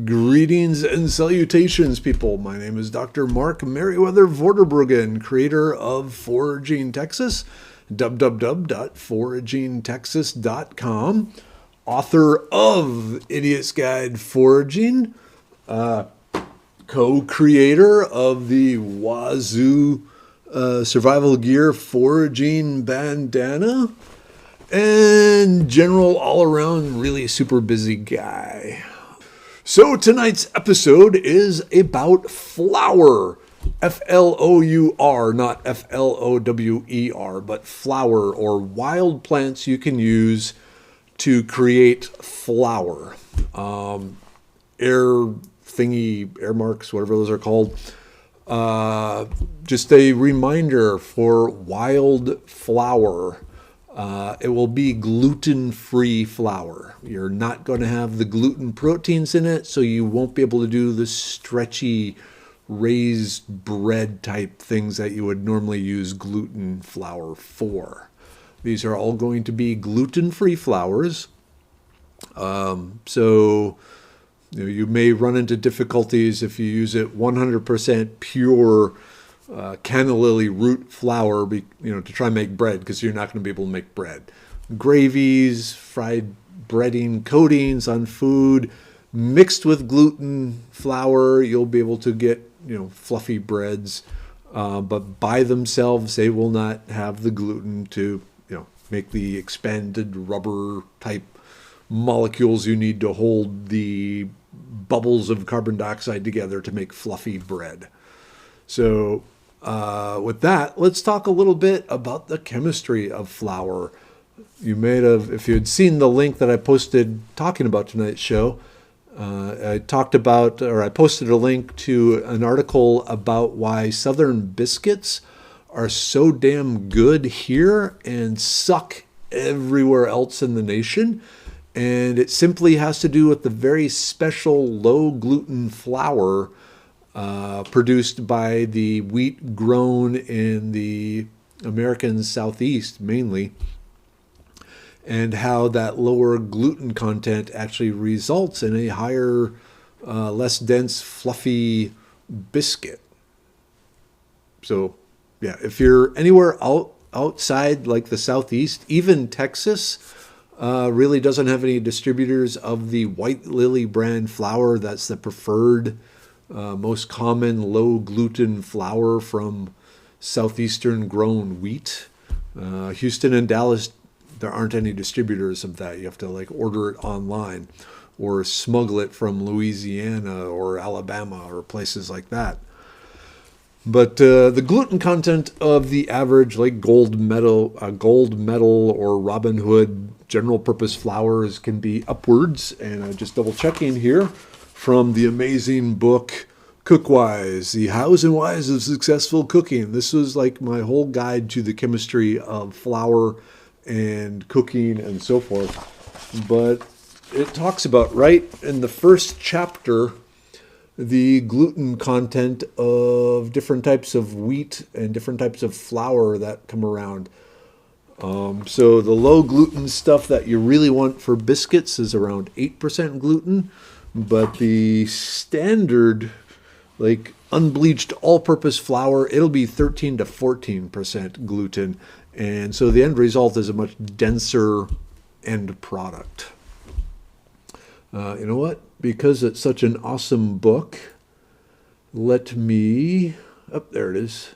Greetings and salutations, people. My name is Dr. Mark Merriwether Vorderbruggen, creator of Foraging Texas, www.foragingtexas.com, author of Idiot's Guide Foraging, co-creator of the Wazoo Survival Gear Foraging Bandana, and general all-around really super busy guy. So tonight's episode is about flower. F-L-O-U-R, not F-L-O-W-E-R, but flower, or wild plants you can use to create flower. Air marks, whatever those are called. Just a reminder for wild flower. It will be gluten-free flour. You're not going to have the gluten proteins in it, so you won't be able to do the stretchy raised bread type things that you would normally use gluten flour for. These are all going to be gluten-free flours. So you may run into difficulties if you use it 100% pure Canna Lily root flour, to try and make bread, because you're not going to be able to make bread. Gravies, fried breading, coatings on food, mixed with gluten flour, you'll be able to get, fluffy breads. But by themselves, they will not have the gluten to, make the expanded rubber type molecules you need to hold the bubbles of carbon dioxide together to make fluffy bread. So with that, let's talk a little bit about the chemistry of flour. You may have, if you had seen the link that I posted talking about tonight's show, I posted a link to an article about why Southern biscuits are so damn good here and suck everywhere else in the nation. And it simply has to do with the very special low gluten flour produced by the wheat grown in the American Southeast mainly, and how that lower gluten content actually results in a higher, less dense, fluffy biscuit. So, yeah, if you're anywhere outside like the Southeast, even Texas really doesn't have any distributors of the White Lily brand flour. That's the preferred most common low gluten flour from southeastern grown wheat. Houston and Dallas, there aren't any distributors of that. You have to order it online or smuggle it from Louisiana or Alabama or places like that. But the gluten content of the average gold medal or Robin Hood general purpose flours can be upwards, and I'm just double checking here from the amazing book Cookwise, The Hows and Whys of Successful Cooking. This was my whole guide to the chemistry of flour and cooking and so forth. But it talks about, right in the first chapter, the gluten content of different types of wheat and different types of flour that come around. So the low gluten stuff that you really want for biscuits is around 8% gluten. But the standard, unbleached all-purpose flour, it'll be 13 to 14% gluten. And so the end result is a much denser end product. You know what? Because it's such an awesome book, let me, there it is,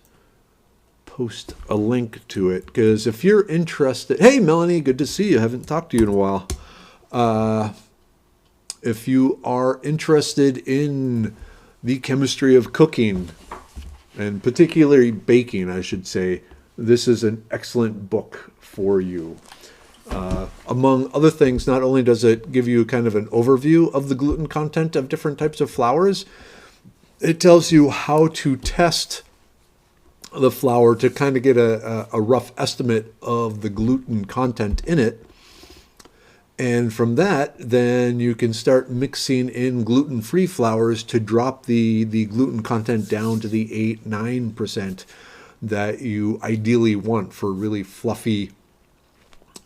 post a link to it. Because if you're interested, hey Melanie, good to see you. Haven't talked to you in a while. If you are interested in the chemistry of cooking, and particularly baking, I should say, this is an excellent book for you. Among other things, not only does it give you kind of an overview of the gluten content of different types of flours, it tells you how to test the flour to kind of get a rough estimate of the gluten content in it. And from that, then you can start mixing in gluten-free flours to drop the gluten content down to the 8-9% that you ideally want for really fluffy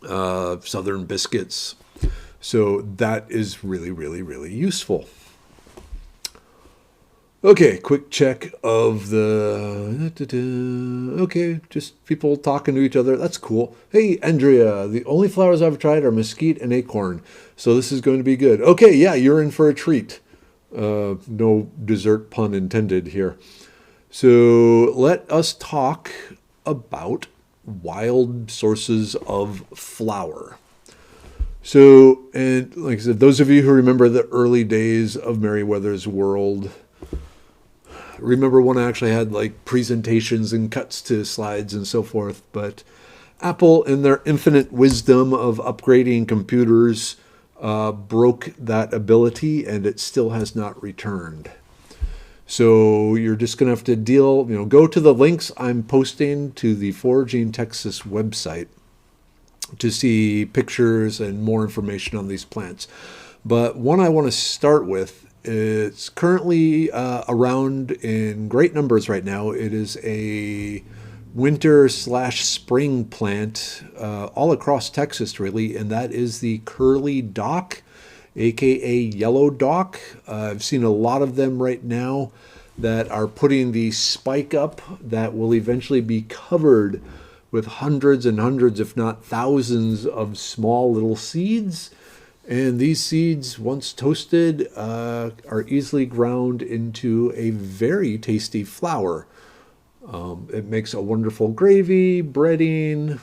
Southern biscuits. So that is really, really, really useful. Okay, quick check of the... Okay, just people talking to each other. That's cool. Hey, Andrea, the only flowers I've tried are mesquite and acorn, so this is going to be good. Okay, yeah, you're in for a treat. No dessert pun intended here. So let us talk about wild sources of flower. So, and like I said, those of you who remember the early days of Merriwether's World, remember when I actually had like presentations and cuts to slides and so forth, but Apple, in their infinite wisdom of upgrading computers, broke that ability, and it still has not returned. So you're just going to have to go to the links I'm posting to the Foraging Texas website to see pictures and more information on these plants. But one I want to start with, it's currently around in great numbers right now. It is a winter/spring plant all across Texas, really, and that is the curly dock, aka yellow dock. I've seen a lot of them right now that are putting the spike up that will eventually be covered with hundreds and hundreds, if not thousands, of small little seeds. And these seeds, once toasted, are easily ground into a very tasty flour. It makes a wonderful gravy, breading.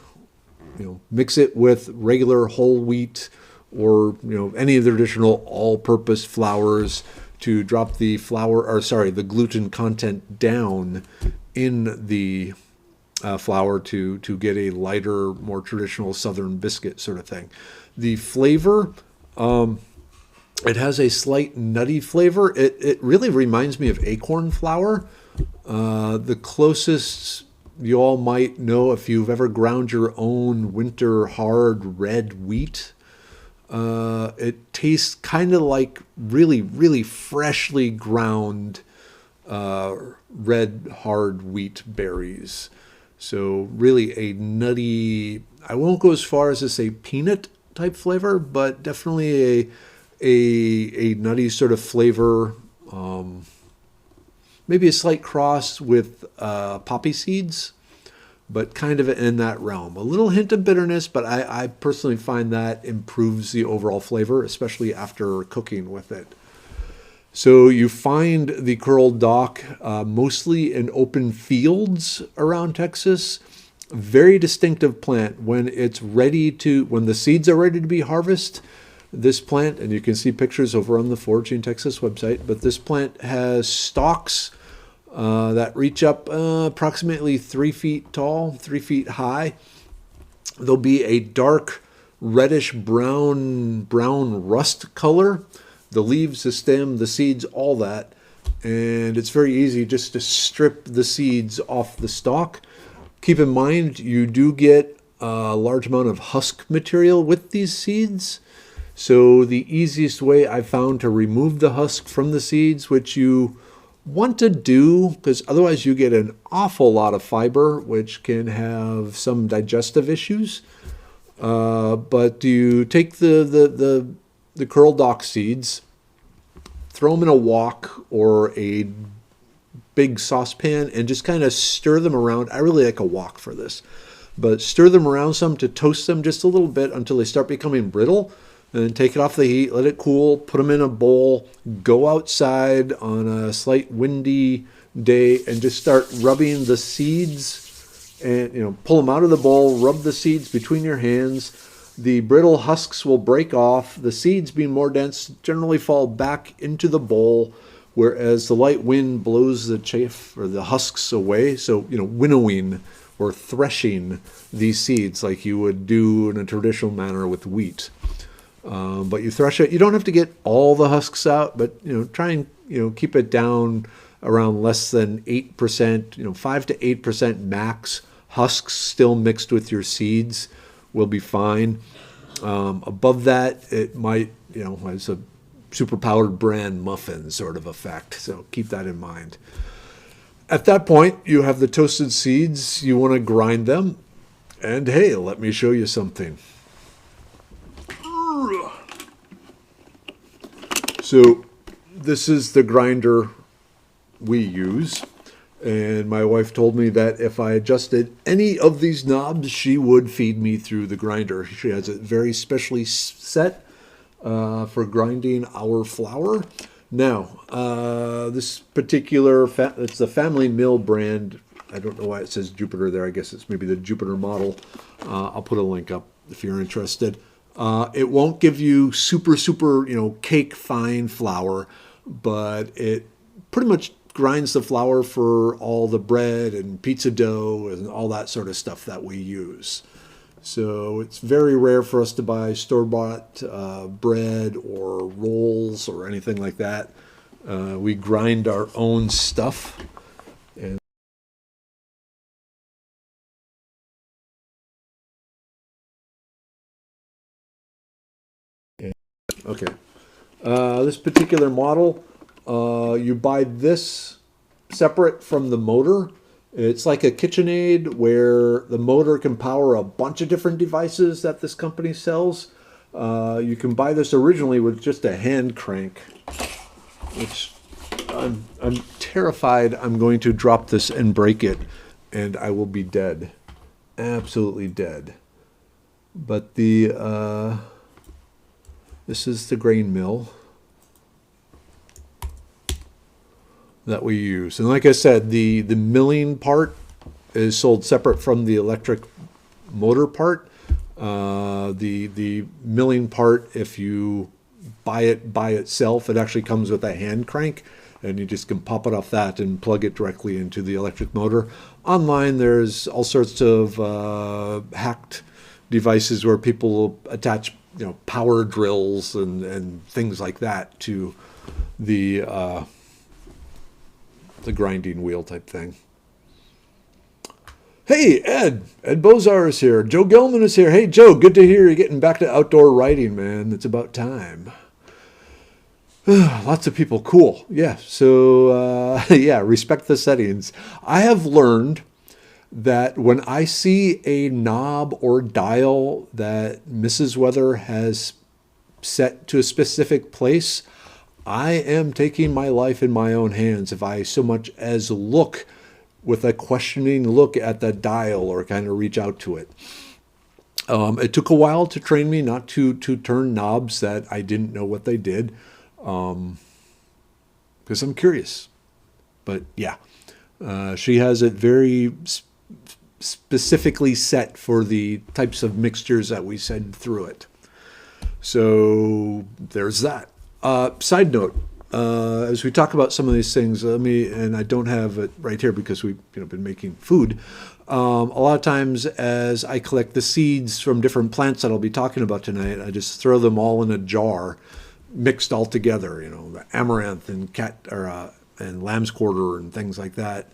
Mix it with regular whole wheat or any of the traditional all-purpose flours to drop the the gluten content down in the flour to get a lighter, more traditional Southern biscuit sort of thing. The flavor, it has a slight nutty flavor. It really reminds me of acorn flour. The closest you all might know if you've ever ground your own winter hard red wheat. It tastes kind of like really, really freshly ground red hard wheat berries. So really a nutty, I won't go as far as to say peanut type flavor, but definitely a nutty sort of flavor. Maybe a slight cross with poppy seeds, but kind of in that realm. A little hint of bitterness, but I personally find that improves the overall flavor, especially after cooking with it. So you find the curled dock mostly in open fields around Texas. Very distinctive plant. When the seeds are ready to be harvested, this plant, and you can see pictures over on the Foraging Texas website, but this plant has stalks that reach up approximately 3 feet tall, 3 feet high. There'll be a dark reddish brown rust color. The leaves, the stem, the seeds, all that. And it's very easy just to strip the seeds off the stalk. Keep in mind, you do get a large amount of husk material with these seeds. So the easiest way I've found to remove the husk from the seeds, which you want to do, because otherwise you get an awful lot of fiber, which can have some digestive issues. But you take the curl dock seeds, throw them in a wok or a big saucepan, and just kind of stir them around. I really like a wok for this, but stir them around some to toast them just a little bit until they start becoming brittle. And then take it off the heat, let it cool, put them in a bowl, go outside on a slight windy day and just start rubbing the seeds and, pull them out of the bowl, rub the seeds between your hands. The brittle husks will break off. The seeds, being more dense, generally fall back into the bowl, whereas the light wind blows the chaff or the husks away. So, winnowing or threshing these seeds like you would do in a traditional manner with wheat. But you thresh it. You don't have to get all the husks out, but try and keep it down around less than 8%. 5 to 8% max. Husks still mixed with your seeds will be fine. Above that, it might has a super powdered bran muffin sort of effect. So keep that in mind. At that point, you have the toasted seeds. You want to grind them, and hey, let me show you something. So this is the grinder we use. And my wife told me that if I adjusted any of these knobs, she would feed me through the grinder. She has it very specially set for grinding our flour. Now, this particular, it's the Family Mill brand. I don't know why it says Jupiter there. I guess it's maybe the Jupiter model. I'll put a link up if you're interested. It won't give you super, cake fine flour, but it pretty much grinds the flour for all the bread and pizza dough and all that sort of stuff that we use. So it's very rare for us to buy store-bought bread or rolls or anything like that. We grind our own stuff. And okay, this particular model, you buy this separate from the motor. It's like a KitchenAid where the motor can power a bunch of different devices that this company sells. You can buy this originally with just a hand crank, which I'm terrified I'm going to drop this and break it, and I will be dead, absolutely dead. But the this is the grain mill that we use. And like I said, the milling part is sold separate from the electric motor part. The milling part, if you buy it by itself, it actually comes with a hand crank, and you just can pop it off that and plug it directly into the electric motor. Online, there's all sorts of hacked devices where people will attach power drills and things like that to the grinding wheel type thing. Hey, Ed Bozar is here. Joe Gelman is here. Hey, Joe, good to hear you're getting back to outdoor riding, man. It's about time. Lots of people. Cool. Yeah. So, yeah, respect the settings. I have learned that when I see a knob or dial that Mrs. Weather has set to a specific place, I am taking my life in my own hands if I so much as look with a questioning look at the dial or kind of reach out to it. It took a while to train me not to turn knobs that I didn't know what they did, because I'm curious. But yeah, she has it very specifically set for the types of mixtures that we send through it. So there's that. Side note, as we talk about some of these things, and I don't have it right here because we've been making food. A lot of times as I collect the seeds from different plants that I'll be talking about tonight, I just throw them all in a jar, mixed all together, the amaranth and and lamb's quarter and things like that.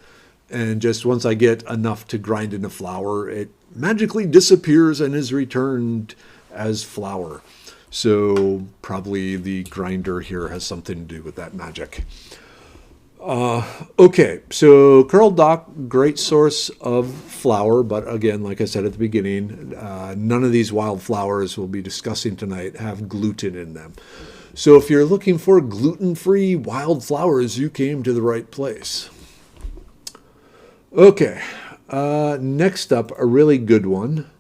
And just once I get enough to grind into flour, it magically disappears and is returned as flour. So probably the grinder here has something to do with that magic. Okay, so curled dock, great source of flour, but again, like I said at the beginning, none of these wildflowers we'll be discussing tonight have gluten in them. So if you're looking for gluten-free wildflowers, you came to the right place. Okay, next up, a really good one.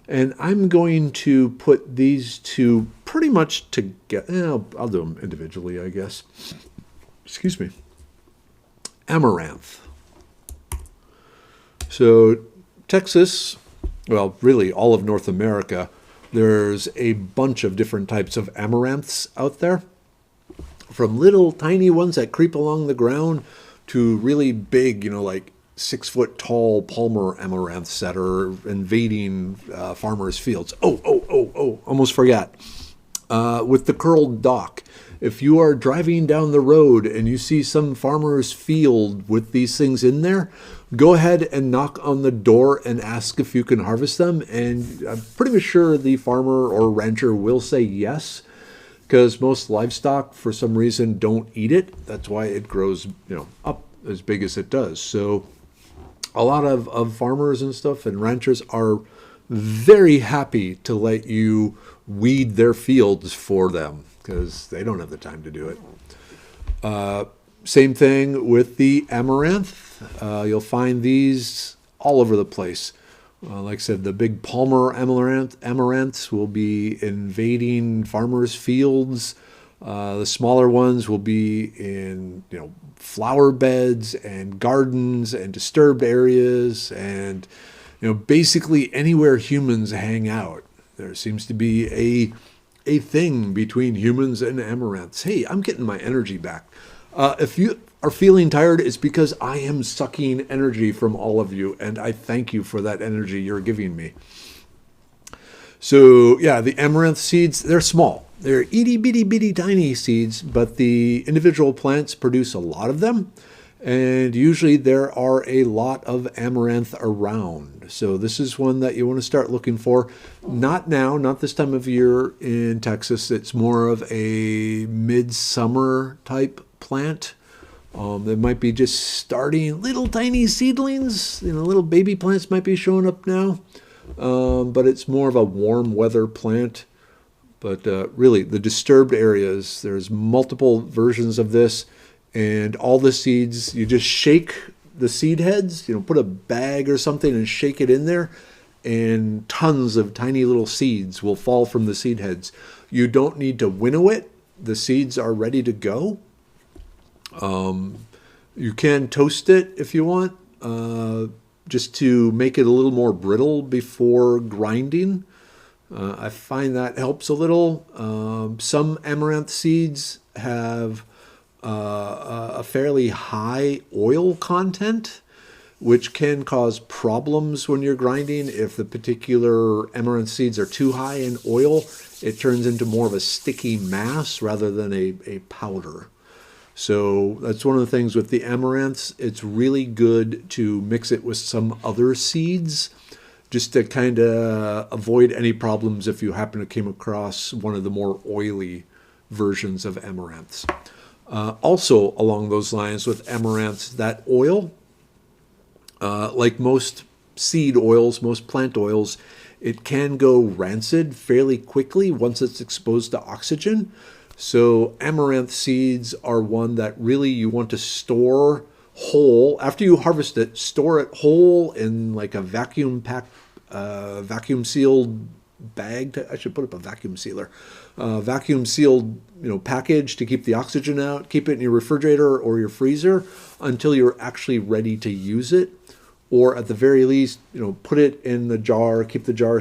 And I'm going to put these two pretty much together. I'll do them individually, I guess. Excuse me. Amaranth. So Texas, well, really all of North America, there's a bunch of different types of amaranths out there. From little tiny ones that creep along the ground to really big, like 6-foot tall Palmer amaranths that are invading farmers' fields. Almost forgot. With the curled dock, if you are driving down the road and you see some farmer's field with these things in there, go ahead and knock on the door and ask if you can harvest them. And I'm pretty sure the farmer or rancher will say yes, because most livestock, for some reason, don't eat it. That's why it grows, up as big as it does. So a lot of farmers and stuff and ranchers are very happy to let you weed their fields for them because they don't have the time to do it. Same thing with the amaranth. You'll find these all over the place. Like I said, the big Palmer amaranths will be invading farmers' fields. The smaller ones will be in, flower beds and gardens and disturbed areas, and basically anywhere humans hang out. There seems to be a thing between humans and amaranths. Hey, I'm getting my energy back. If you are feeling tired, it's because I am sucking energy from all of you, and I thank you for that energy you're giving me. So yeah, the amaranth seeds, they're small. They're itty bitty bitty tiny seeds, but the individual plants produce a lot of them, and usually there are a lot of amaranth around. So this is one that you want to start looking for. Not now, not this time of year in Texas. It's more of a midsummer type plant. That might be just starting little tiny seedlings. Little baby plants might be showing up now. But it's more of a warm weather plant. But really, the disturbed areas, there's multiple versions of this. And all the seeds, you just shake the seed heads, put a bag or something and shake it in there. And tons of tiny little seeds will fall from the seed heads. You don't need to winnow it. The seeds are ready to go. You can toast it if you want, just to make it a little more brittle before grinding. I find that helps a little. Some amaranth seeds have a fairly high oil content, which can cause problems when you're grinding. If the particular amaranth seeds are too high in oil, it turns into more of a sticky mass rather than a powder. So that's one of the things with the amaranths. It's really good to mix it with some other seeds just to kind of avoid any problems if you happen to came across one of the more oily versions of amaranths. Also along those lines with amaranths, that oil, like most seed oils, most plant oils, it can go rancid fairly quickly once it's exposed to oxygen. So amaranth seeds are one that really you want to store whole. After you harvest it, store it whole in like a vacuum sealed bag. I should put up a vacuum sealer. Vacuum sealed, package to keep the oxygen out. Keep it in your refrigerator or your freezer until you're actually ready to use it. Or at the very least, put it in the jar. Keep the jar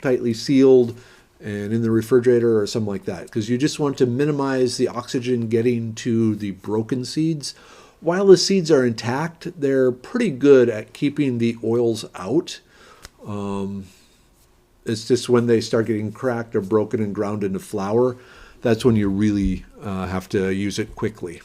tightly sealed and in the refrigerator or something like that, because you just want to minimize the oxygen getting to the broken seeds. While the seeds are intact, they're pretty good at keeping the oils out. It's just when they start getting cracked or broken and ground into flour, that's when you really have to use it quickly.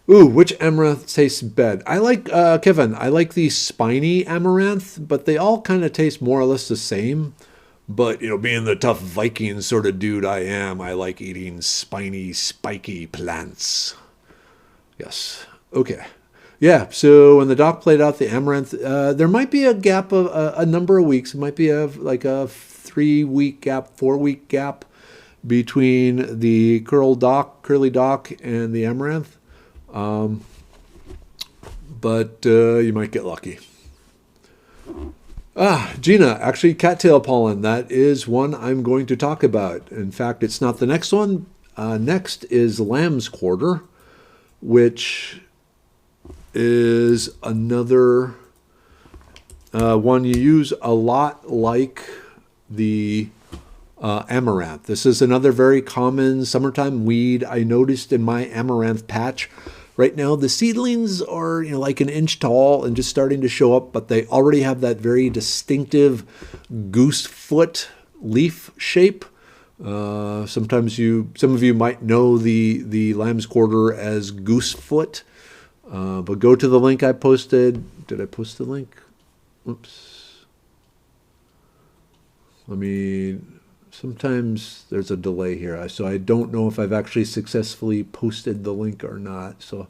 Ooh, which amaranth tastes bad? I like, Kevin, I like the spiny amaranth, but they all kind of taste more or less the same. But, being the tough Viking sort of dude I am, I like eating spiny, spiky plants. Yes. Okay. Yeah, so when the doc played out the amaranth, there might be a gap of a number of weeks. It might be like a 3-week gap, 4-week gap between the curly doc and the amaranth. But you might get lucky. Gina, actually cattail pollen. That is one I'm going to talk about. In fact, it's not the next one. Next is lamb's quarter, which is another one you use a lot like the amaranth. This is another very common summertime weed. I noticed in my amaranth patch right now, the seedlings are like an inch tall and just starting to show up, but they already have that very distinctive goose foot leaf shape. Some of you might know the lamb's quarter as goose foot, but go to the link I posted. Did I post the link? Oops. Sometimes there's a delay here, so I don't know if I've actually successfully posted the link or not. So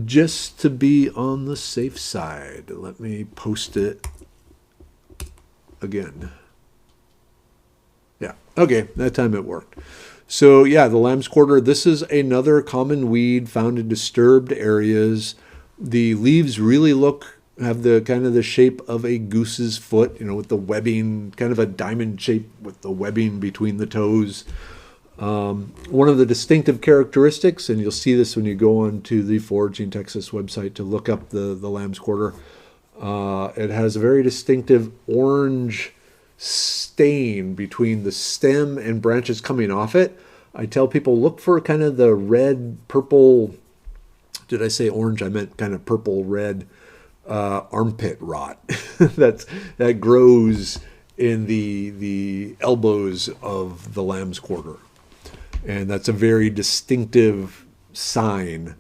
just to be on the safe side, let me post it again. Yeah, okay, that time it worked. So yeah, the lamb's quarter, this is another common weed found in disturbed areas. The leaves really have the kind of the shape of a goose's foot, with the webbing, kind of a diamond shape with the webbing between the toes. One of the distinctive characteristics, and you'll see this when you go on to the Foraging Texas website to look up the lamb's quarter, it has a very distinctive orange stain between the stem and branches coming off it. I tell people, look for kind of the red, purple, did I say orange? I meant kind of purple, red armpit rot that grows in the elbows of the lamb's quarter. And that's a very distinctive sign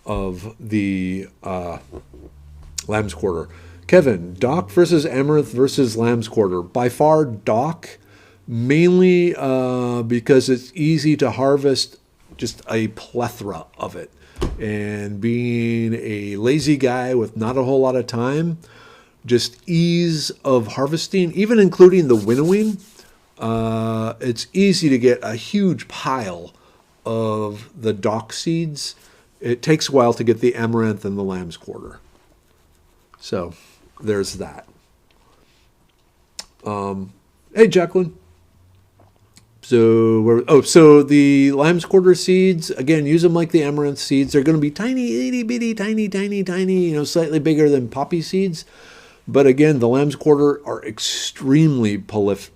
of the lamb's quarter. Kevin, dock versus amaranth versus lamb's quarter. By far, dock, mainly because it's easy to harvest, just a plethora of it. And being a lazy guy with not a whole lot of time, just ease of harvesting, even including the winnowing, it's easy to get a huge pile of the dock seeds. It takes a while to get the amaranth and the lamb's quarter. So there's that. Hey, Jacqueline. So the lamb's quarter seeds, again, use them like the amaranth seeds. They're going to be tiny, itty bitty, tiny, slightly bigger than poppy seeds. But again, the lamb's quarter are extremely prolific.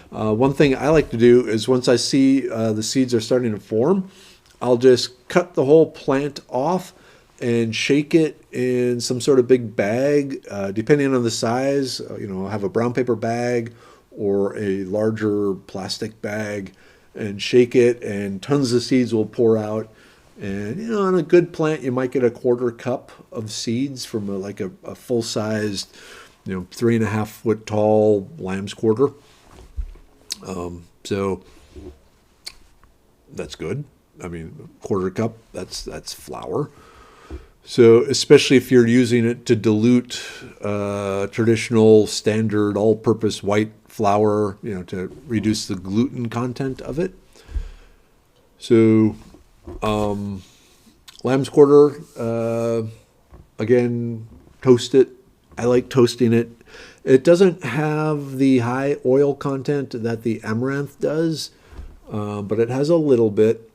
One thing I like to do is once I see the seeds are starting to form, I'll just cut the whole plant off and shake it in some sort of big bag, depending on the size. I'll have a brown paper bag or a larger plastic bag, and shake it, and tons of seeds will pour out. And on a good plant, you might get a quarter cup of seeds from a full-sized, 3.5 foot tall lamb's quarter. So that's good. I mean, quarter cup, that's flour. So especially if you're using it to dilute traditional standard all-purpose white flour, to reduce the gluten content of it. So lamb's quarter, again, toast it. I like toasting it. It doesn't have the high oil content that the amaranth does, but it has a little bit.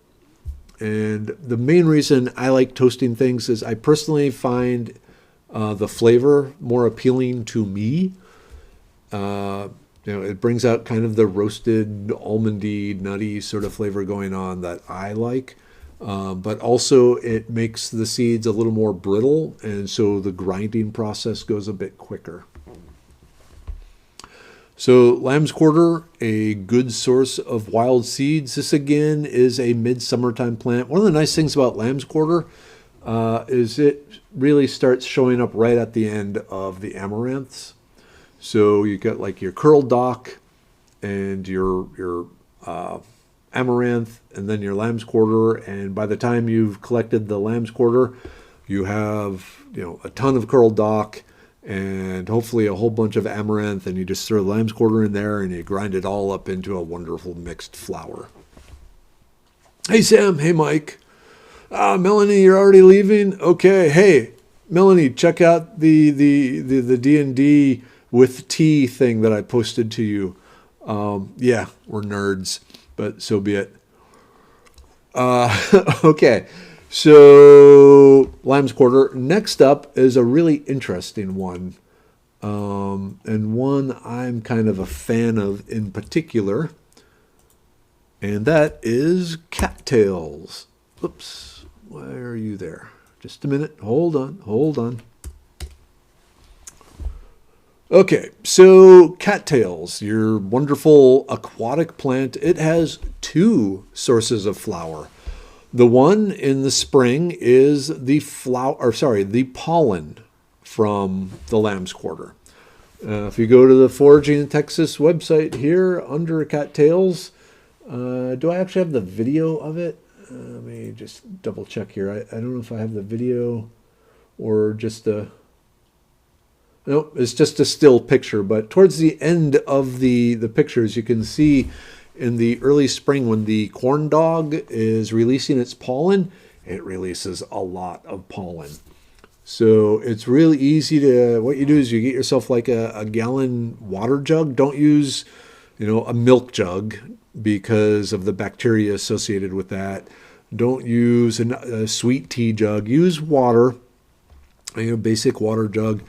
And the main reason I like toasting things is I personally find the flavor more appealing to me. It brings out kind of the roasted, almondy, nutty sort of flavor going on that I like. But also it makes the seeds a little more brittle, and so the grinding process goes a bit quicker. So lamb's quarter, a good source of wild seeds. This again is a mid-summertime plant. One of the nice things about lamb's quarter is it really starts showing up right at the end of the amaranths. So you got like your curled dock and your amaranth, and then your lamb's quarter. And by the time you've collected the lamb's quarter, you have a ton of curled dock and hopefully a whole bunch of amaranth, and you just throw the lamb's quarter in there and you grind it all up into a wonderful mixed flour. Hey Sam, hey Mike. Melanie, you're already leaving? Okay, hey Melanie, check out the D&D with tea thing that I posted to you. Yeah, we're nerds, but so be it. Okay, so lamb's quarter. Next up is a really interesting one, and one I'm kind of a fan of in particular, and that is cattails. Oops, why are you there? Just a minute. Hold on. Okay, so cattails, your wonderful aquatic plant, it has two sources of flower. The one in the spring is the pollen from the lamb's quarter. If you go to the Foraging Texas website here under cattails, do I actually have the video of it? Let me just double check here. I don't know if I have the video or just No, it's just a still picture, but towards the end of the pictures, you can see in the early spring when the corn dog is releasing its pollen, it releases a lot of pollen. So it's really easy to, what you do is you get yourself like a gallon water jug. Don't use, a milk jug because of the bacteria associated with that. Don't use a sweet tea jug. Use water, basic water jug.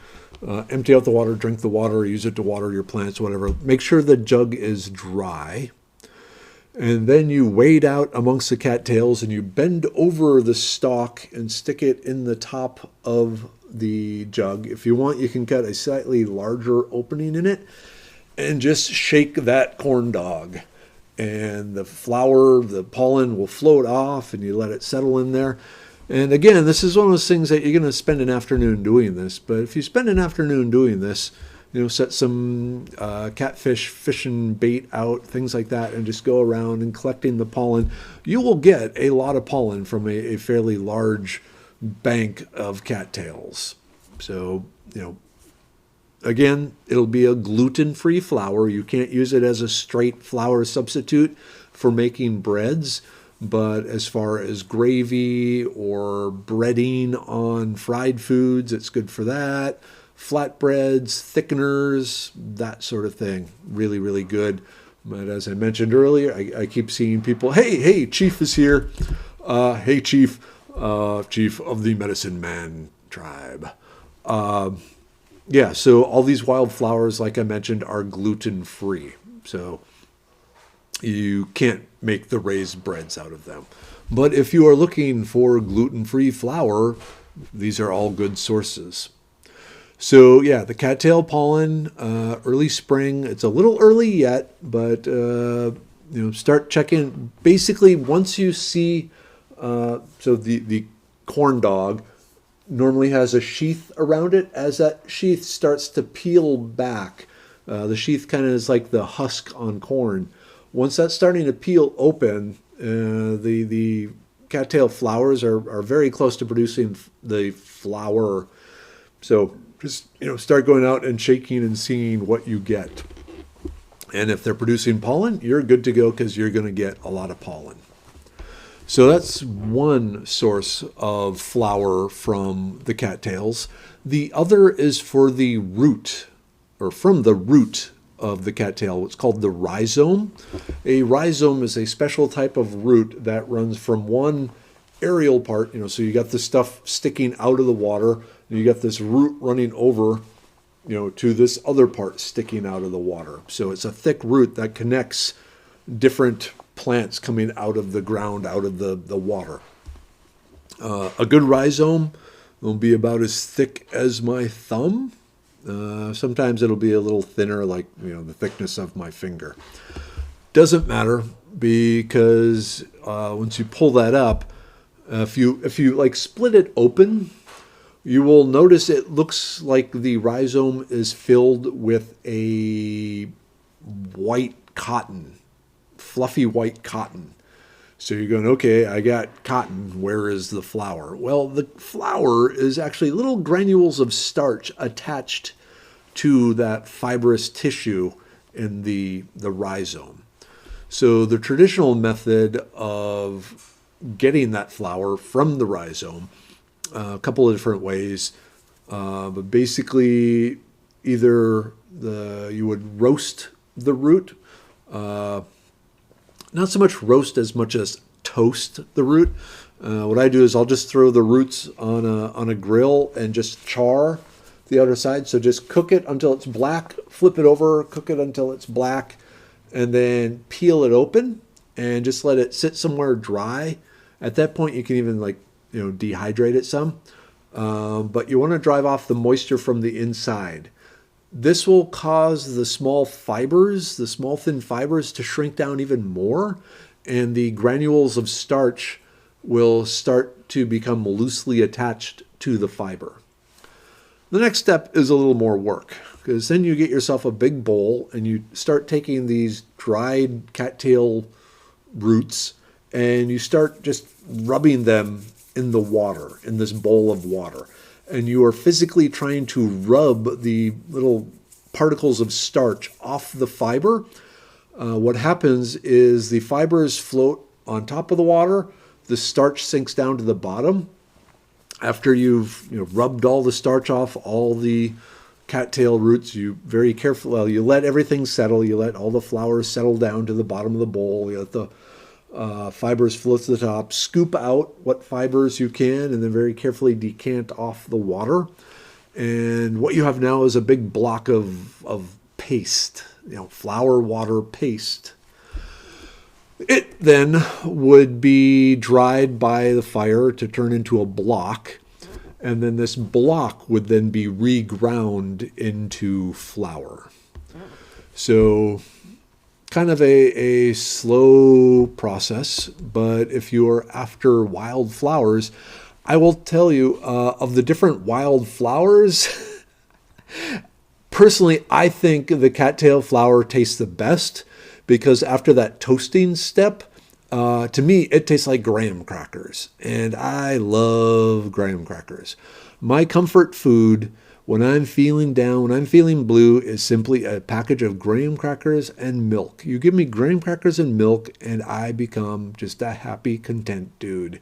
Empty out the water, drink the water, use it to water your plants, whatever. Make sure the jug is dry. And then you wade out amongst the cattails and you bend over the stalk and stick it in the top of the jug. If you want, you can cut a slightly larger opening in it and just shake that corn dog. And the flower, the pollen will float off and you let it settle in there. And again, this is one of those things that you're going to spend an afternoon doing this. But if you spend an afternoon doing this, set some catfish fishing bait out, things like that, and just go around and collecting the pollen, you will get a lot of pollen from a fairly large bank of cattails. So, again, it'll be a gluten-free flour. You can't use it as a straight flour substitute for making breads. But as far as gravy or breading on fried foods, it's good for that. Flatbreads, thickeners, that sort of thing. Really, really good. But as I mentioned earlier, I keep seeing people, hey, Chief is here. Hey, Chief of the Medicine Man tribe. So all these wildflowers, like I mentioned, are gluten-free. So you can't make the raised breads out of them. But if you are looking for gluten-free flour, these are all good sources. So the cattail pollen, early spring. It's a little early yet, but start checking. Basically, once you see, so the corn dog normally has a sheath around it. As that sheath starts to peel back, the sheath kind of is like the husk on corn. Once that's starting to peel open, the cattail flowers are very close to producing the flower. So just start going out and shaking and seeing what you get. And if they're producing pollen, you're good to go because you're going to get a lot of pollen. So that's one source of flower from the cattails. The other is for the root, or from the root of the cattail. It's called the rhizome. A rhizome is a special type of root that runs from one aerial part, so you got the stuff sticking out of the water, and you got this root running over, to this other part sticking out of the water. So it's a thick root that connects different plants coming out of the ground, out of the water. A good rhizome will be about as thick as my thumb. Sometimes it'll be a little thinner, like the thickness of my finger. Doesn't matter, because once you pull that up, if you like split it open, you will notice it looks like the rhizome is filled with a white cotton, fluffy white cotton. So you're going, okay, I got cotton. Where is the flower? Well, the flower is actually little granules of starch attached to that fibrous tissue in the rhizome. So the traditional method of getting that flower from the rhizome, a couple of different ways, but basically either you would roast the root, not so much roast as much as toast the root. What I do is I'll just throw the roots on a grill and just char the outer side. So just cook it until it's black, flip it over, cook it until it's black, and then peel it open and just let it sit somewhere dry. At that point, you can even dehydrate it some. But you want to drive off the moisture from the inside. This will cause the small thin fibers to shrink down even more, and the granules of starch will start to become loosely attached to the fiber. The next step is a little more work, because then you get yourself a big bowl and you start taking these dried cattail roots and you start just rubbing them in the water, in this bowl of water. and you are physically trying to rub the little particles of starch off the fiber, what happens is the fibers float on top of the water, the starch sinks down to the bottom. After you've rubbed all the starch off all the cattail roots, you very carefully, you let everything settle, you let all the flowers settle down to the bottom of the bowl, you let the fibers float to the top, scoop out what fibers you can, and then very carefully decant off the water. And what you have now is a big block of paste, flour water paste. It then would be dried by the fire to turn into a block, and then this block would then be reground into flour. So kind of a slow process, but if you're after wild flowers, I will tell you, of the different wild flowers, personally, I think the cattail flower tastes the best, because after that toasting step, to me, it tastes like graham crackers. And I love graham crackers. My comfort food when I'm feeling down, when I'm feeling blue, is simply a package of graham crackers and milk. You give me graham crackers and milk, and I become just a happy, content dude.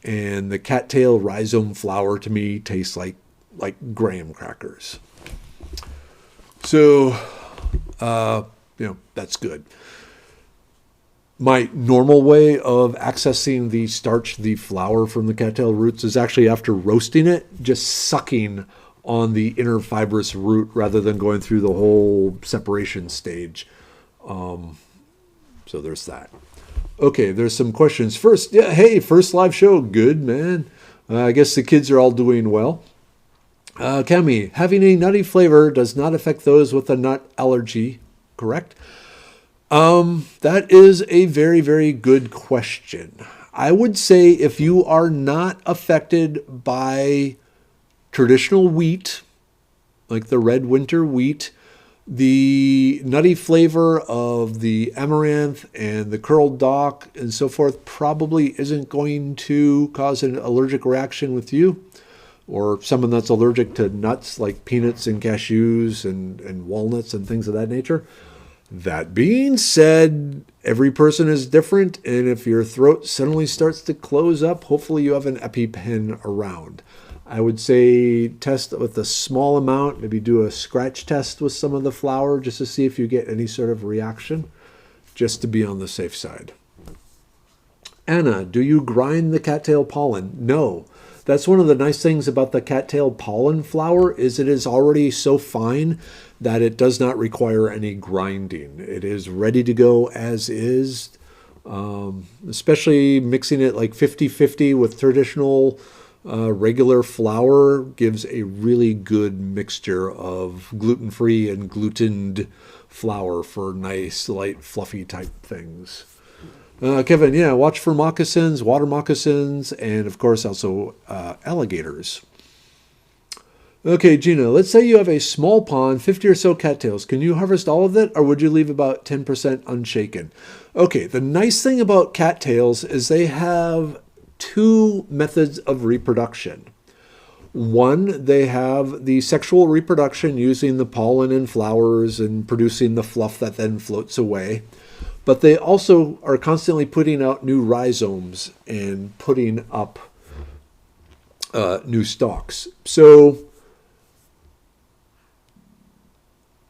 And the cattail rhizome flower to me tastes like graham crackers. So, that's good. My normal way of accessing the starch, the flour from the cattail roots, is actually after roasting it, just sucking on the inner fibrous root rather than going through the whole separation stage. So there's that. Okay, there's some questions. First, first live show. Good, man. I guess the kids are all doing well. Cami, having a nutty flavor does not affect those with a nut allergy, correct? That is a very, very good question. I would say if you are not affected by traditional wheat, like the red winter wheat, the nutty flavor of the amaranth and the curled dock and so forth probably isn't going to cause an allergic reaction with you, or someone that's allergic to nuts like peanuts and cashews and walnuts and things of that nature. That being said, every person is different, and if your throat suddenly starts to close up, hopefully you have an EpiPen around. I would say test with a small amount, maybe do a scratch test with some of the flour just to see if you get any sort of reaction, just to be on the safe side. Anna, do you grind the cattail pollen? No. That's one of the nice things about the cattail pollen flour is it is already so fine that it does not require any grinding. It is ready to go as is, especially mixing it like 50-50 with traditional regular flour gives a really good mixture of gluten-free and glutened flour for nice, light, fluffy type things. Kevin, watch for moccasins, water moccasins, and of course also alligators. Okay, Gina, let's say you have a small pond, 50 or so cattails. Can you harvest all of it, or would you leave about 10% unshaken? Okay, the nice thing about cattails is they have two methods of reproduction. One, they have the sexual reproduction using the pollen and flowers and producing the fluff that then floats away. But they also are constantly putting out new rhizomes and putting up new stalks. So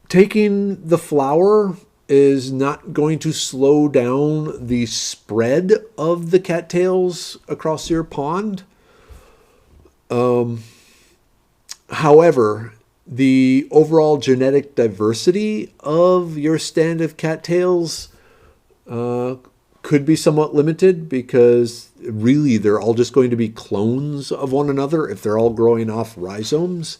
taking the flower is not going to slow down the spread of the cattails across your pond. However, the overall genetic diversity of your stand of cattails could be somewhat limited, because really they're all just going to be clones of one another if they're all growing off rhizomes.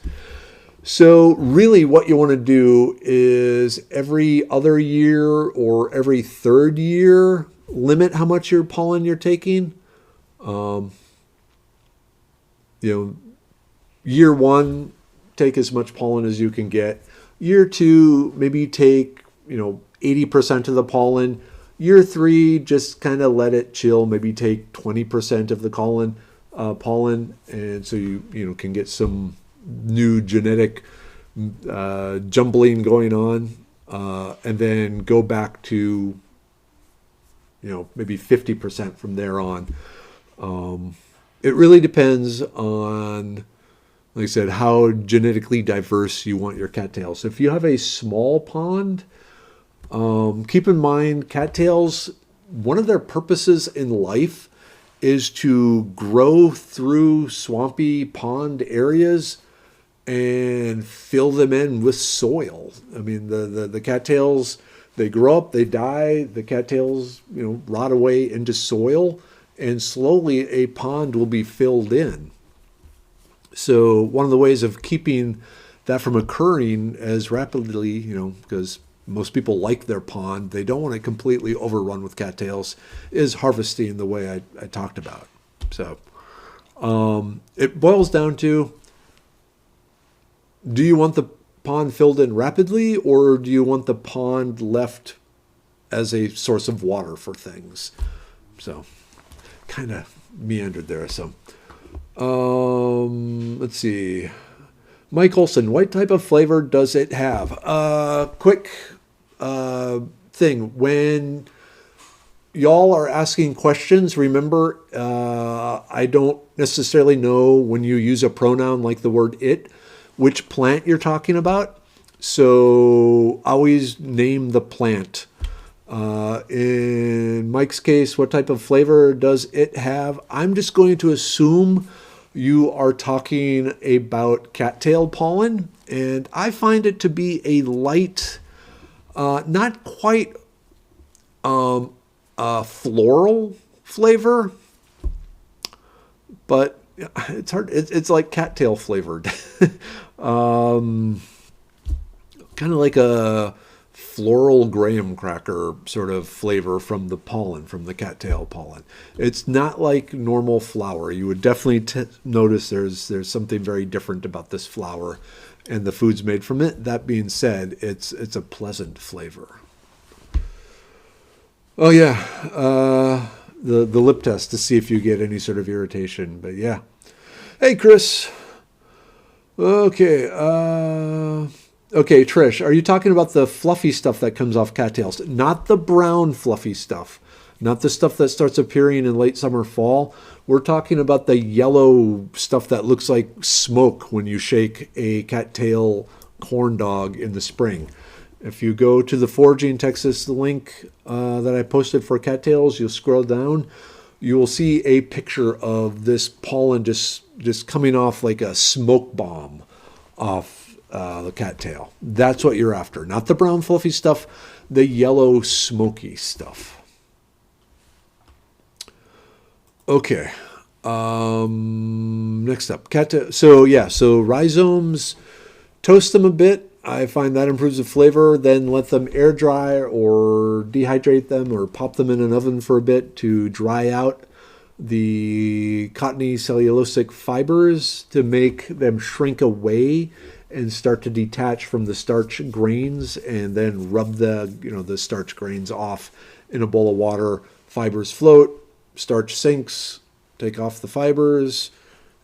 So really what you want to do is every other year or every third year limit how much your pollen you're taking. Year one, take as much pollen as you can get. Year two, maybe take 80% of the pollen. Year three, just kind of let it chill. Maybe take 20% of the pollen, and so you can get some new genetic jumbling going on, and then go back to, maybe 50% from there on. It really depends on, like I said, how genetically diverse you want your cattails. If you have a small pond, keep in mind cattails, one of their purposes in life is to grow through swampy pond areas and fill them in with soil. I mean, the cattails, they grow up, they die, the cattails, rot away into soil, and slowly a pond will be filled in. So one of the ways of keeping that from occurring as rapidly, because most people like their pond, they don't want to completely overrun with cattails, is harvesting the way I talked about. So it boils down to, do you want the pond filled in rapidly, or do you want the pond left as a source of water for things? So kind of meandered there. So let's see. Mike Olson, what type of flavor does it have? Quick thing. When y'all are asking questions, remember, I don't necessarily know when you use a pronoun like the word it, which plant you're talking about. So always name the plant. In Mike's case, what type of flavor does it have? I'm just going to assume you are talking about cattail pollen, and I find it to be a light, not quite floral flavor, but it's hard. It's like cattail flavored, kind of like a floral graham cracker sort of flavor from the pollen, from the cattail pollen. It's not like normal flower. You would definitely notice there's something very different about this flower and the foods made from it. That being said, it's a pleasant flavor. Oh yeah, the lip test to see if you get any sort of irritation. But yeah. Hey Chris. Okay. Okay, Trish, are you talking about the fluffy stuff that comes off cattails? Not the brown fluffy stuff. Not the stuff that starts appearing in late summer, fall. We're talking about the yellow stuff that looks like smoke when you shake a cattail corn dog in the spring. If you go to the Foraging Texas link that I posted for cattails, you'll scroll down. You will see a picture of this pollen just coming off like a smoke bomb off the cattail. That's what you're after. Not the brown fluffy stuff, the yellow smoky stuff. Okay. Next up. So rhizomes, toast them a bit. I find that improves the flavor. Then let them air dry or dehydrate them or pop them in an oven for a bit to dry out the cottony cellulosic fibers to make them shrink away and start to detach from the starch grains, and then rub the starch grains off in a bowl of water. Fibers float, starch sinks, take off the fibers,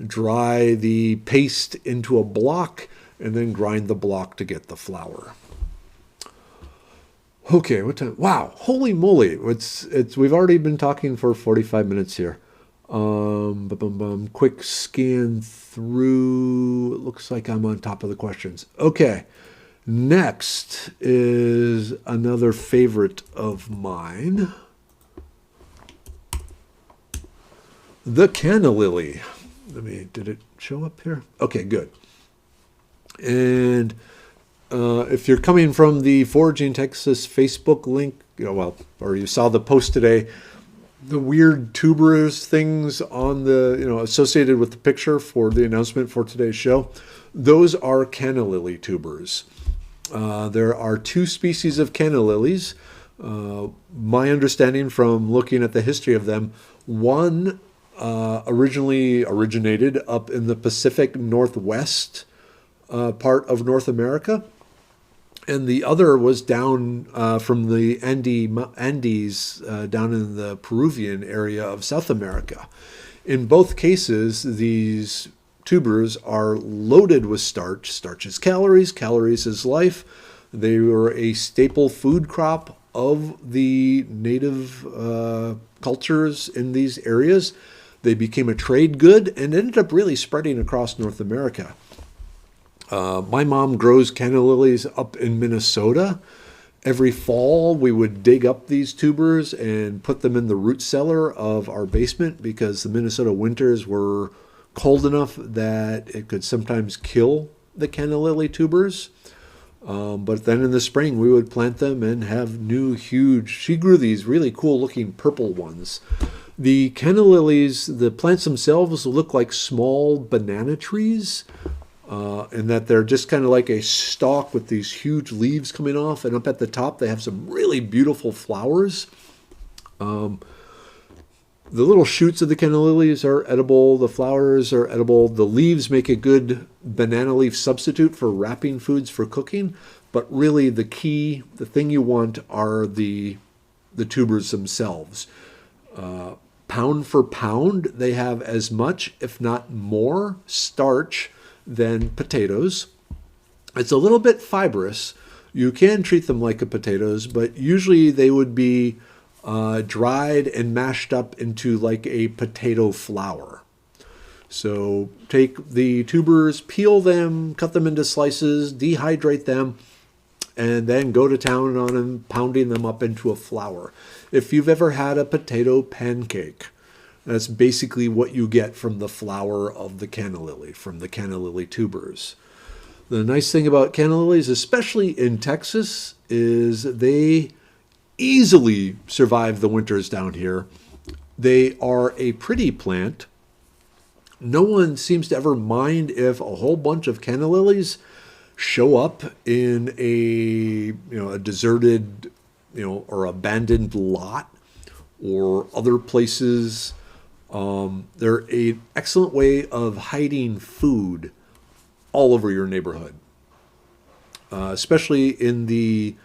dry the paste into a block, and then grind the block to get the flour. Okay, what time? Wow, holy moly! We've already been talking for 45 minutes here. Quick scan through. It looks like I'm on top of the questions. Okay, next is another favorite of mine, the Canna Lily. Did it show up here? Okay, good. And if you're coming from the Foraging Texas Facebook link, or you saw the post today, the weird tuberous things on the, associated with the picture for the announcement for today's show, those are Canna Lily tubers. There are two species of Canna Lilies. My understanding from looking at the history of them, one originally originated up in the Pacific Northwest part of North America, and the other was down from the Andes down in the Peruvian area of South America. In both cases, these tubers are loaded with starch. Starch is calories, calories is life. They were a staple food crop of the native cultures in these areas. They became a trade good and ended up really spreading across North America. My mom grows canna lilies up in Minnesota. Every fall, we would dig up these tubers and put them in the root cellar of our basement because the Minnesota winters were cold enough that it could sometimes kill the canna lily tubers. But then in the spring, we would plant them and have new, huge... She grew these really cool-looking purple ones. The canna lilies, the plants themselves look like small banana trees, in that they're just kind of like a stalk with these huge leaves coming off, and up at the top they have some really beautiful flowers. The little shoots of the canna lilies are edible, the flowers are edible, the leaves make a good banana leaf substitute for wrapping foods for cooking, but really the key, the thing you want are the tubers themselves. Pound for pound, they have as much, if not more, starch than potatoes. It's a little bit fibrous. You can treat them like a potatoes, but usually they would be dried and mashed up into like a potato flour. So take the tubers, peel them, cut them into slices, dehydrate them, and then go to town on them, pounding them up into a flour. If you've ever had a potato pancake, that's basically what you get from the flour of the canna lily, from the canna lily tubers. The nice thing about canna lilies, especially in Texas, is they easily survive the winters down here. They are a pretty plant. No one seems to ever mind if a whole bunch of canna lilies show up in a deserted or abandoned lot or other places. They're an excellent way of hiding food all over your neighborhood, especially in the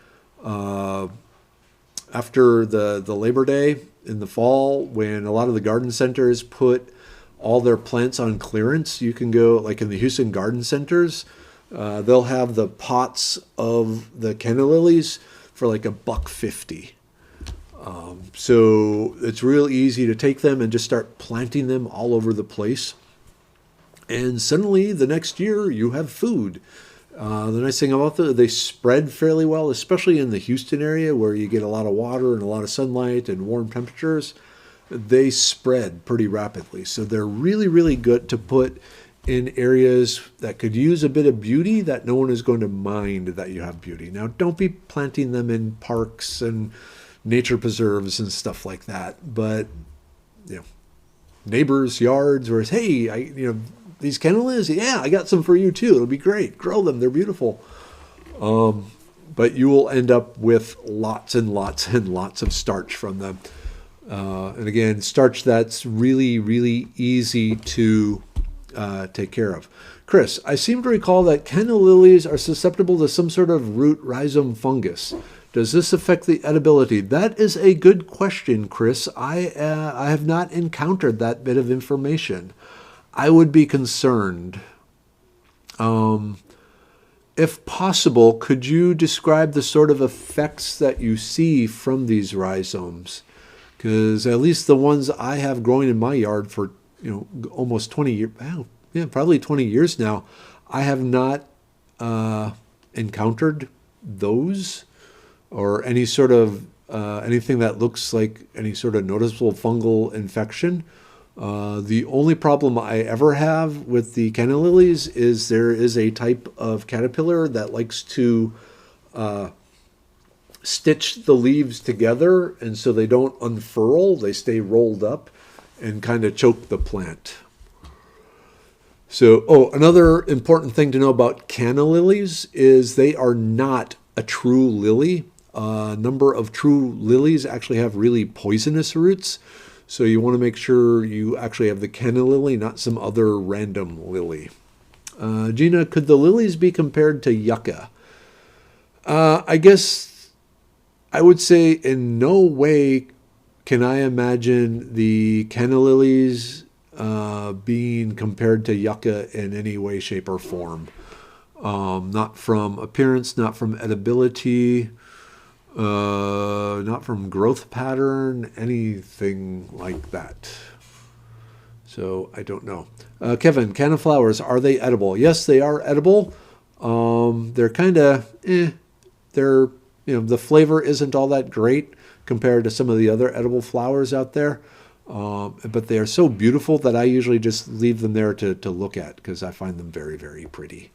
after the Labor Day in the fall, when a lot of the garden centers put all their plants on clearance. You can go, like in the Houston garden centers, they'll have the pots of the canna lilies for like $1.50. So it's real easy to take them and just start planting them all over the place. And suddenly the next year you have food. The nice thing about they spread fairly well, especially in the Houston area where you get a lot of water and a lot of sunlight and warm temperatures. They spread pretty rapidly. So they're really, really good to put in areas that could use a bit of beauty that no one is going to mind that you have beauty. Now, don't be planting them in parks and nature preserves and stuff like that. But, neighbors' yards where it's, hey, these canna lilies, yeah, I got some for you too. It'll be great. Grow them. They're beautiful. But you will end up with lots and lots and lots of starch from them. And again, starch that's really, really easy to take care of. Chris, I seem to recall that canna lilies are susceptible to some sort of root rhizome fungus. Does this affect the edibility? That is a good question, Chris. I have not encountered that bit of information. I would be concerned. If possible, could you describe the sort of effects that you see from these rhizomes? Because at least the ones I have growing in my yard for almost 20 years, probably 20 years now, I have not encountered those or any sort of anything that looks like any sort of noticeable fungal infection. The only problem I ever have with the canna lilies is there is a type of caterpillar that likes to stitch the leaves together, and so they don't unfurl, they stay rolled up and kind of choke the plant. So, another important thing to know about canna lilies is they are not a true lily. A number of true lilies actually have really poisonous roots. So you want to make sure you actually have the canna lily, not some other random lily. Gina, could the lilies be compared to yucca? I guess I would say in no way can I imagine the canna lilies being compared to yucca in any way, shape, or form. Not from appearance, not from edibility, not from growth pattern, anything like that. So I don't know. Kevin, canna flowers, are they edible? Yes, they are edible. They're kind of, they're, the flavor isn't all that great compared to some of the other edible flowers out there. But they are so beautiful that I usually just leave them there to look at because I find them very, very pretty.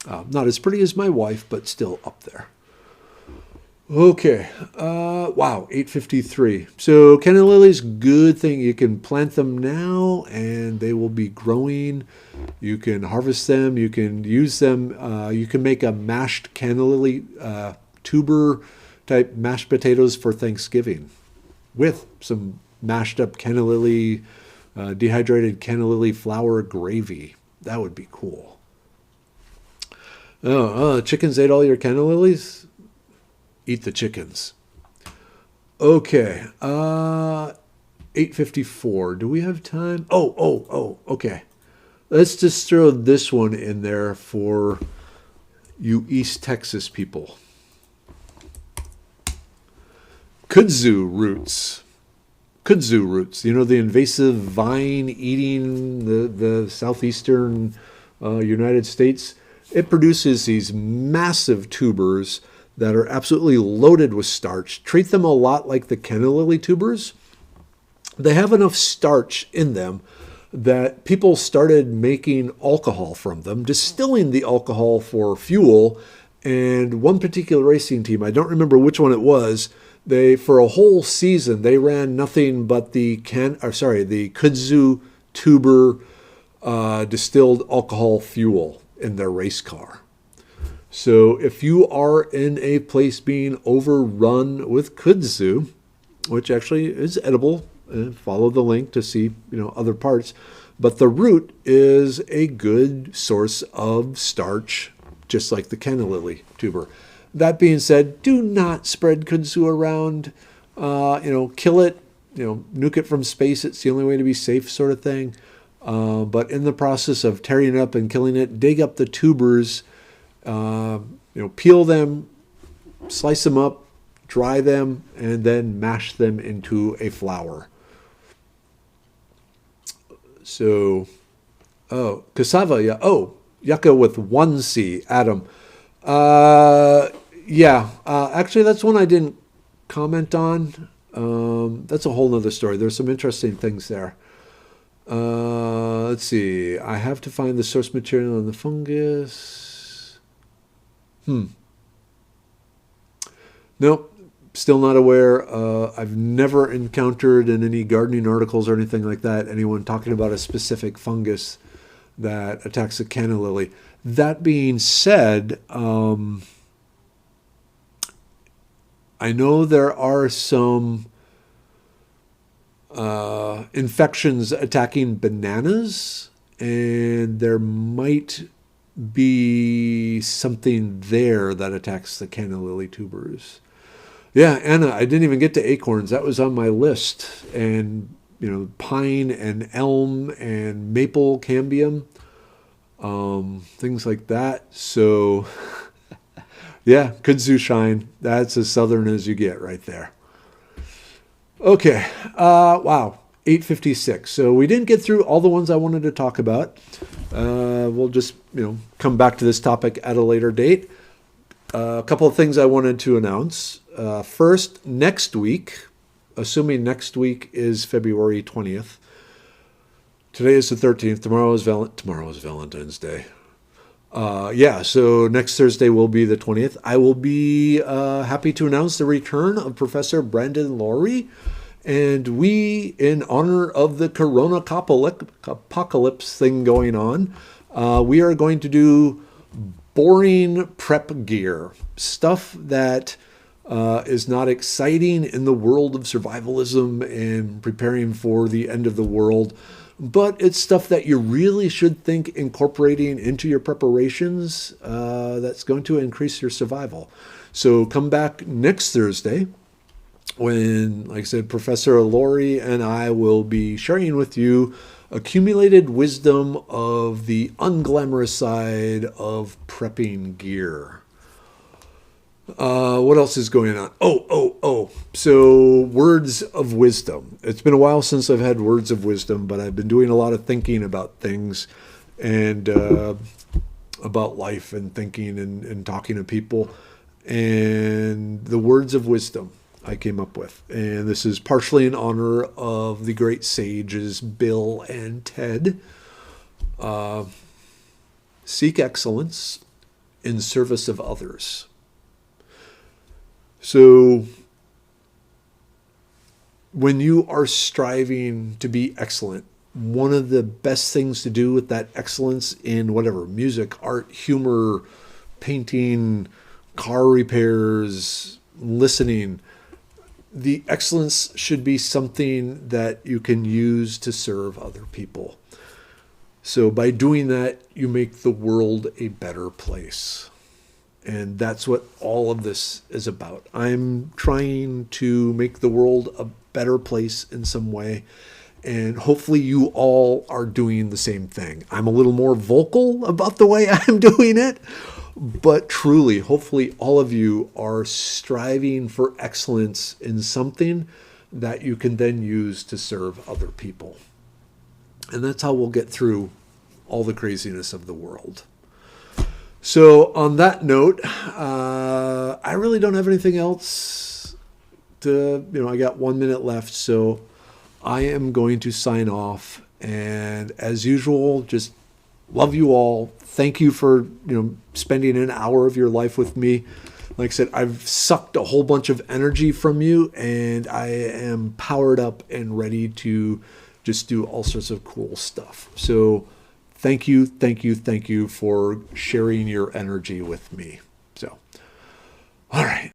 Not as pretty as my wife, but still up there. Okay. Wow, 8:53. So Canna Lilies, good thing. You can plant them now and they will be growing. You can harvest them. You can use them. You can make a mashed Canna Lily tuber type mashed potatoes for Thanksgiving with some mashed up Canna Lily, dehydrated Canna Lily flour gravy. That would be cool. Chickens ate all your Canna Lilies? Eat the chickens. Okay. 8:54. Do we have time? Okay. Let's just throw this one in there for you East Texas people. Kudzu Roots. Kudzu Roots. The invasive vine eating the southeastern United States. It produces these massive tubers that are absolutely loaded with starch. Treat them a lot like the Canna Lily tubers. They have enough starch in them that people started making alcohol from them, distilling the alcohol for fuel. And one particular racing team, I don't remember which one it was, for a whole season, they ran nothing but the Kudzu tuber distilled alcohol fuel in their race car. So if you are in a place being overrun with kudzu, which actually is edible, follow the link to see other parts, but the root is a good source of starch, just like the Canna Lily tuber. That being said, do not spread kudzu around. Kill it, nuke it from space. It's the only way to be safe, sort of thing. But in the process of tearing it up and killing it, dig up the tubers, peel them, slice them up, dry them, and then mash them into a flour. So, cassava, yeah. Yucca with 1 C, Adam. Actually, that's one I didn't comment on. That's a whole nother story. There's some interesting things there. Let's see. I have to find the source material on the fungus. Nope. Still not aware. I've never encountered in any gardening articles or anything like that anyone talking about a specific fungus that attacks a Canna Lily. That being said, I know there are some infections attacking bananas, and there might be something there that attacks the Canna Lily tubers. Yeah, Anna, I didn't even get to acorns. That was on my list. And, pine and elm and maple cambium, things like that. So, yeah, kudzu shine. That's as southern as you get right there. Okay, wow, 8:56. So we didn't get through all the ones I wanted to talk about. We'll just, come back to this topic at a later date. A couple of things I wanted to announce. First, next week, assuming next week is February 20th. Today is the 13th. Tomorrow is Valentine's Day. So next Thursday will be the 20th. I will be happy to announce the return of Professor Brandon Laurie. And we, in honor of the Corona apocalypse thing going on, we are going to do boring prep gear, stuff that is not exciting in the world of survivalism and preparing for the end of the world, but it's stuff that you really should think incorporating into your preparations that's going to increase your survival. So come back next Thursday when, like I said, Professor Laurie and I will be sharing with you accumulated wisdom of the unglamorous side of prepping gear. What else is going on? Oh. So words of wisdom. It's been a while since I've had words of wisdom, but I've been doing a lot of thinking about things and about life and thinking and talking to people. And the words of wisdom I came up with. And this is partially in honor of the great sages Bill and Ted. Seek excellence in service of others. So when you are striving to be excellent, one of the best things to do with that excellence in whatever, music, art, humor, painting, car repairs, listening, the excellence should be something that you can use to serve other people. So by doing that, you make the world a better place. And that's what all of this is about. I'm trying to make the world a better place in some way. And hopefully you all are doing the same thing. I'm a little more vocal about the way I'm doing it. But truly, hopefully all of you are striving for excellence in something that you can then use to serve other people. And that's how we'll get through all the craziness of the world. So on that note, I really don't have anything else to, I got 1 minute left, so I am going to sign off. And as usual, just love you all. Thank you for, spending an hour of your life with me. Like I said, I've sucked a whole bunch of energy from you, and I am powered up and ready to just do all sorts of cool stuff. So thank you for sharing your energy with me. So, all right.